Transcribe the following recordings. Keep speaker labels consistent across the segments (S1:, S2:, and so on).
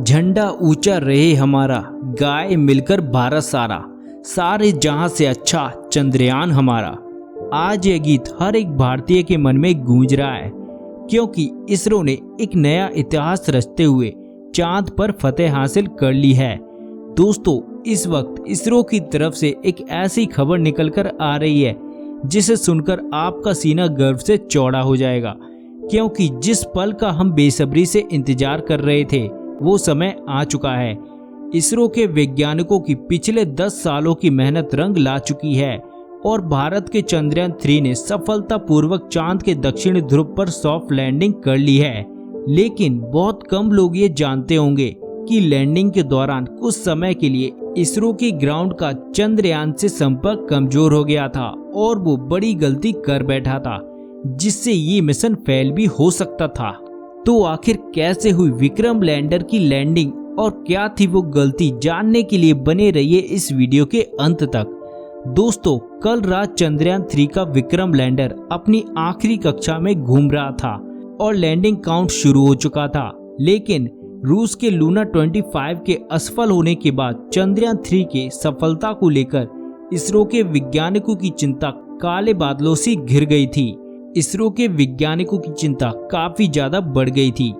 S1: झंडा ऊंचा रहे हमारा, गाए मिलकर भारत सारा, सारे जहां से अच्छा चंद्रयान हमारा। आज ये गीत हर एक भारतीय के मन में गूंज रहा है, क्योंकि इसरो ने एक नया इतिहास रचते हुए चांद पर फतेह हासिल कर ली है। दोस्तों, इस वक्त इसरो की तरफ से एक ऐसी खबर निकलकर आ रही है जिसे सुनकर आपका सीना गर्व से चौड़ा हो जाएगा, क्योंकि जिस पल का हम बेसब्री से इंतजार कर रहे थे वो समय आ चुका है। इसरो के वैज्ञानिकों की पिछले 10 सालों की मेहनत रंग ला चुकी है और भारत के चंद्रयान 3 ने सफलतापूर्वक चांद के दक्षिणी ध्रुव पर सॉफ्ट लैंडिंग कर ली है। लेकिन बहुत कम लोग ये जानते होंगे कि लैंडिंग के दौरान कुछ समय के लिए इसरो की ग्राउंड का चंद्रयान से संपर्क कमजोर हो गया था और वो बड़ी गलती कर बैठा था, जिससे ये मिशन फेल भी हो सकता था। तो आखिर कैसे हुई विक्रम लैंडर की लैंडिंग और क्या थी वो गलती, जानने के लिए बने रहिए इस वीडियो के अंत तक। दोस्तों, कल रात चंद्रयान 3 का विक्रम लैंडर अपनी आखिरी कक्षा में घूम रहा था और लैंडिंग काउंट शुरू हो चुका था, लेकिन रूस के लूना 25 के असफल होने के बाद चंद्रयान 3 के सफलता को लेकर इसरो के वैज्ञानिकों की चिंता काले बादलों से घिर गई थी। इसरो के वैज्ञानिकों की चिंता काफी ज्यादा बढ़ गई थी।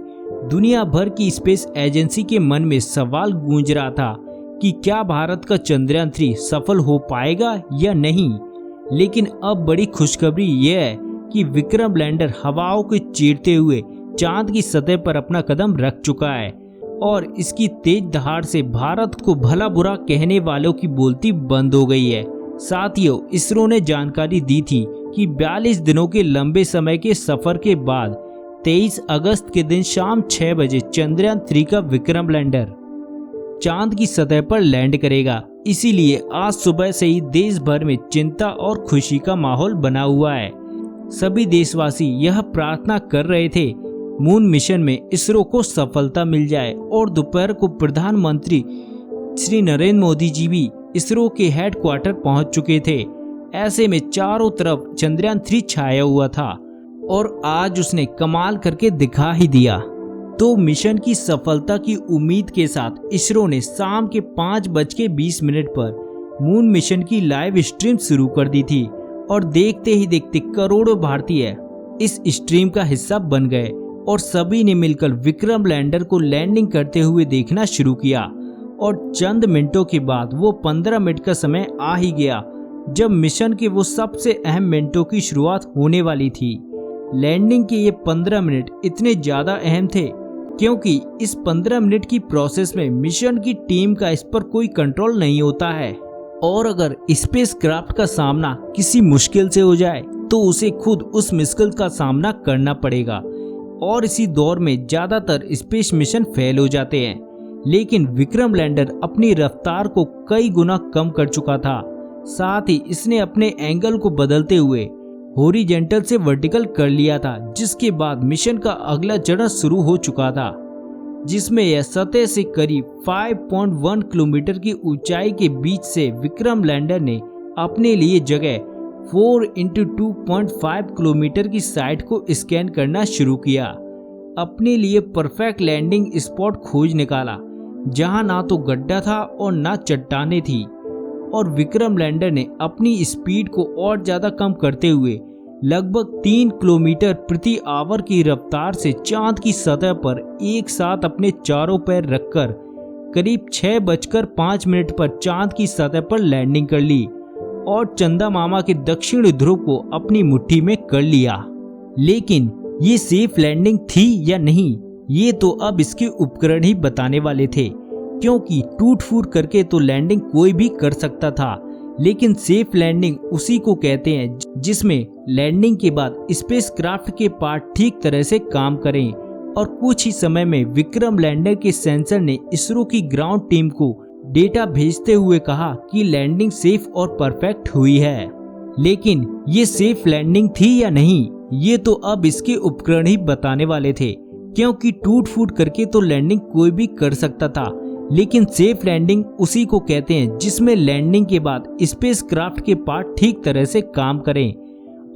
S1: दुनिया भर की स्पेस एजेंसी के मन में सवाल गूंज रहा था कि क्या भारत का चंद्रयान 3 सफल हो पाएगा या नहीं। लेकिन अब बड़ी खुशखबरी यह है कि विक्रम लैंडर हवाओं को चीरते हुए चांद की सतह पर अपना कदम रख चुका है और इसकी तेज दहाड़ से भारत को भला बुरा कहने वालों की बोलती बंद हो गई है। साथियों, इसरो ने जानकारी दी थी कि 42 दिनों के लंबे समय के सफर के बाद 23 अगस्त के दिन शाम 6 बजे चंद्रयान 3 का विक्रम लैंडर चांद की सतह पर लैंड करेगा। इसीलिए आज सुबह से ही देश भर में चिंता और खुशी का माहौल बना हुआ है। सभी देशवासी यह प्रार्थना कर रहे थे मून मिशन में इसरो को सफलता मिल जाए और दोपहर को प्रधानमंत्री श्री नरेंद्र मोदी जी भी इसरो के हेडक्वार्टर पहुंच चुके थे। ऐसे में चारों तरफ चंद्रयान 3 छाया हुआ था और आज उसने कमाल करके दिखा ही दिया। तो मिशन की सफलता की उम्मीद के साथ इसरो ने शाम के 5:20 पर मून मिशन की लाइव स्ट्रीम शुरू कर दी थी और देखते ही देखते करोड़ों भारतीय इस स्ट्रीम का हिस्सा बन गए और सभी ने मिलकर विक्रम लैंडर को लैंडिंग करते हुए देखना शुरू किया। और चंद मिनटों के बाद वो 15 मिनट का समय आ ही गया जब मिशन के वो सबसे अहम मिनटों की शुरुआत होने वाली थी। लैंडिंग के ये 15 मिनट इतने ज्यादा अहम थे क्योंकि इस 15 मिनट की प्रोसेस में मिशन की टीम का इस पर कोई कंट्रोल नहीं होता है और अगर स्पेसक्राफ्ट का सामना किसी मुश्किल से हो जाए तो उसे खुद उस मुश्किल का सामना करना पड़ेगा और इसी दौर में ज्यादातर स्पेस मिशन फेल हो जाते हैं। लेकिन विक्रम लैंडर अपनी रफ्तार को कई गुना कम कर चुका था। साथ ही इसने अपने एंगल को बदलते हुए हॉरिजॉन्टल से वर्टिकल कर लिया था, जिसके बाद मिशन का अगला चरण शुरू हो चुका था, जिसमें यह सतह से करीब 5.1 किलोमीटर की ऊंचाई के बीच से विक्रम लैंडर ने अपने लिए जगह 4x2.5 किलोमीटर की साइट को स्कैन करना शुरू किया। अपने लिए परफेक्ट लैंडिंग स्पॉट खोज निकाला, जहां ना तो गड्ढा था और ना चट्टाने थी। और विक्रम लैंडर ने अपनी स्पीड को और ज्यादा कम करते हुए लगभग 3 किलोमीटर प्रति आवर की रफ्तार से चांद की सतह पर एक साथ अपने चारों पैर रखकर करीब 6:05 पर चांद की सतह पर लैंडिंग कर ली और चंदा मामा के दक्षिणी ध्रुव को अपनी मुट्ठी में कर लिया। लेकिन ये सेफ लैंडिंग थी या नहीं, ये तो अब इसके उपकरण ही बताने वाले थे, क्योंकि टूट फूट करके तो लैंडिंग कोई भी कर सकता था, लेकिन सेफ लैंडिंग उसी को कहते हैं जिसमें लैंडिंग के बाद स्पेसक्राफ्ट के पार्ट ठीक तरह से काम करें। और कुछ ही समय में विक्रम लैंडर के सेंसर ने इसरो की ग्राउंड टीम को डेटा भेजते हुए कहा कि लैंडिंग सेफ और परफेक्ट हुई है। लेकिन ये सेफ लैंडिंग थी या नहीं, ये तो अब इसके उपकरण ही बताने वाले थे, क्योंकि टूट फूट करके तो लैंडिंग कोई भी कर सकता था, लेकिन सेफ लैंडिंग उसी को कहते हैं जिसमें लैंडिंग के बाद स्पेसक्राफ्ट के पार्ट ठीक तरह से काम करें।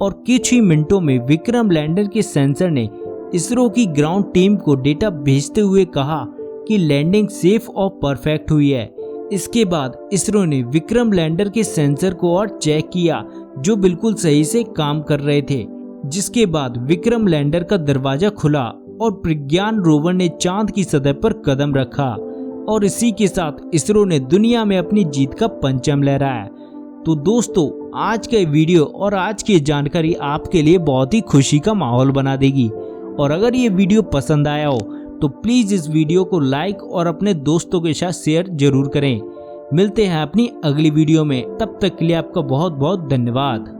S1: और कुछ ही मिनटों में विक्रम लैंडर के सेंसर ने इसरो की ग्राउंड टीम को डेटा भेजते हुए कहा कि लैंडिंग सेफ और परफेक्ट हुई है। इसके बाद इसरो ने विक्रम लैंडर के सेंसर को और चेक किया जो बिल्कुल सही से काम कर रहे थे, जिसके बाद विक्रम लैंडर का दरवाजा खुला और प्रज्ञान रोवर ने चांद की सतह पर कदम रखा और इसी के साथ इसरो ने दुनिया में अपनी जीत का परचम लहराया। तो दोस्तों, आज का वीडियो और आज की जानकारी आपके लिए बहुत ही खुशी का माहौल बना देगी और अगर ये वीडियो पसंद आया हो तो प्लीज इस वीडियो को लाइक और अपने दोस्तों के साथ शेयर जरूर करें। मिलते हैं अपनी अगली वीडियो में, तब तक के लिए आपका बहुत बहुत धन्यवाद।